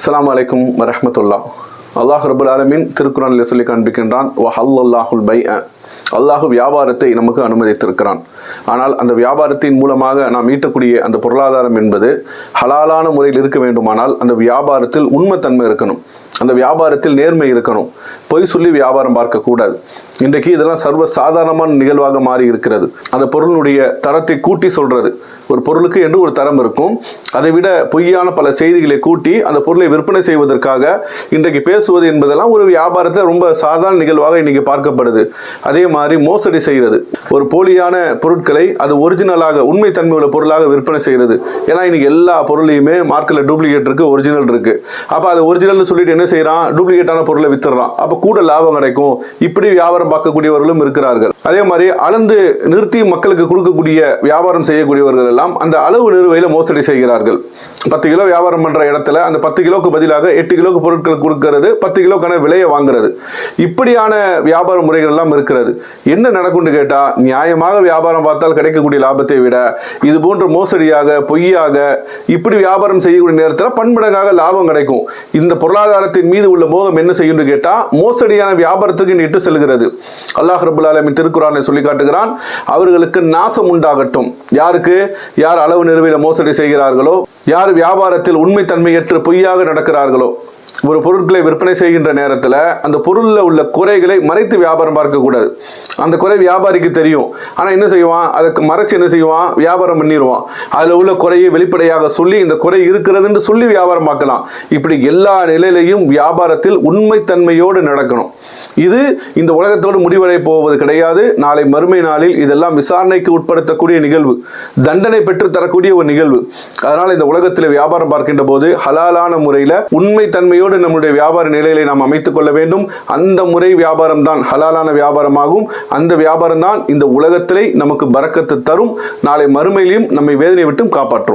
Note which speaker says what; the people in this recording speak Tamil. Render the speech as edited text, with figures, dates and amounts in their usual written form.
Speaker 1: அஸ்ஸலாமு அலைக்கும் வரஹ்மத்துல்லாஹ். அல்லாஹ் ரப்பல் ஆலமீன் திருக்குர்ஆனில் சொல்லி காண்பிக்கின்றான், வஹல்லல்லாஹுல் பைஅ, அல்லாஹ் வியாபாரத்தை நமக்கு அனுமதித்திருக்கிறான். ஆனால் அந்த வியாபாரத்தின் மூலமாக நாம் ஈட்டக்கூடிய அந்த பொருளாதாரம் என்பது ஹலாலான முறையில் இருக்க வேண்டுமானால் அந்த வியாபாரத்தில் உண்மைத்தன்மை இருக்கணும், அந்த வியாபாரத்தில் நேர்மை இருக்கணும், பொய் சொல்லி வியாபாரம் பார்க்கக்கூடாது. இன்றைக்கு இதெல்லாம் சர்வ சாதாரணமான நிகழ்வாக மாறி இருக்கிறது. அந்த பொருளுடைய தரத்தை கூட்டி சொல்றது, ஒரு பொருளுக்கு என்று ஒரு தரம் இருக்கும், அதை விட பொய்யான பல செய்திகளை கூட்டி அந்த பொருளை விற்பனை செய்வதற்காக இன்றைக்கு பேசுவது என்பதெல்லாம் ஒரு வியாபாரத்தை ரொம்ப சாதாரண நிகழ்வாக இன்னைக்கு பார்க்கப்படுது. அதே மாதிரி மோசடி செய்கிறது, ஒரு போலியான பொருட்களை அது ஒரிஜினலாக உண்மை தன்மை உள்ள பொருளாக விற்பனை செய்கிறது. ஏன்னா இன்னைக்கு எல்லா பொருளையுமே மார்க்கெட்ல டூப்ளிகேட் இருக்கு, ஒரிஜினல் இருக்கு. அப்ப அது ஒரிஜினல் சொல்லிட்டு என்ன செய்யறான், டூப்ளிகேட்டான பொருளை வித்துறான். அப்ப கூட லாபம் கிடைக்கும். இப்படி வியாபாரம் பார்க்கக்கூடியவர்களும் இருக்கிறார்கள். அதே மாதிரி அளந்து நிறுத்தி மக்களுக்கு கொடுக்கக்கூடிய வியாபாரம் செய்யக்கூடியவர்கள் எல்லாம் அந்த அளவு நிறுவையில மோசடி செய்கிறார்கள். 10 கிலோ வியாபாரம் பண்ற இடத்துல அந்த 10 கிலோக்கு பதிலாக 8 கிலோக்கு பொருட்கள் கொடுக்கிறது, 10 கிலோக்கான விலையை வாங்குறது. இப்படியான வியாபார முறைகள் எல்லாம் இருக்கிறது. என்ன நடக்கும்னு கேட்டா, நியாயமாக வியாபாரம் பார்த்தால் கிடைக்கக்கூடிய லாபத்தை விட இது போன்ற மோசடியாக பொய்யாக இப்படி வியாபாரம் செய்யக்கூடிய நேரத்தில் பன்மடங்காக லாபம் கிடைக்கும். இந்த பொருளாதாரத்தின் மீது உள்ள மோகம் என்ன செய்யும் கேட்டா, மோசடியான வியாபாரத்துக்கு இட்டு செல்கிறது. அல்லாஹ் ரப்பல் ஆலமீன் திருக்குர்ஆனில் சொல்லி காட்டுகிறான், அவர்களுக்கு நாசம் உண்டாகட்டும். யாருக்கு? யார் அளவு நிறுவையில் மோசடி செய்கிறார்களோ, யார் வியாபாரத்தில் உண்மை தன்மையற்ற பொய்யாக நடக்கிறார்களோ. ஒரு பொருட்களை விற்பனை செய்கின்ற நேரத்தில் அந்த பொருளில் உள்ள குறைகளை மறைத்து வியாபாரம் பார்க்கக்கூடாது. அந்த குறை வியாபாரிக்கு தெரியும், ஆனால் என்ன செய்வான், அதுக்கு மறைச்சு என்ன செய்வான், வியாபாரம் பண்ணிடுவான். அதில் உள்ள குறையை வெளிப்படையாக சொல்லி இந்த குறை இருக்கிறதுன்னு சொல்லி வியாபாரம் பார்க்கலாம். இப்படி எல்லா நிலையிலையும் வியாபாரத்தில் உண்மைத்தன்மையோடு நடக்கணும். இது இந்த உலகத்தோடு முடிவடை போவது கிடையாது. நாளை மறுமை நாளில் இதெல்லாம் விசாரணைக்கு உட்படுத்தக்கூடிய நிகழ்வு, தண்டனை பெற்று தரக்கூடிய ஒரு நிகழ்வு. அதனால் இந்த உலகத்தில் வியாபாரம் பார்க்கின்ற போது ஹலாலான முறையில் உண்மை தன்மையோடு நம்முடைய வியாபார நிலையை நாம் அமைத்துக் கொள்ள வேண்டும். அந்த முறை வியாபாரம் தான் ஹலாலான வியாபாரமாகும். அந்த வியாபாரம் தான் இந்த உலகத்திலே நமக்கு பரக்கத்து தரும், நாளை மறுமையிலும் நம்மை வேதனை விட்டும் காப்பாற்றும்.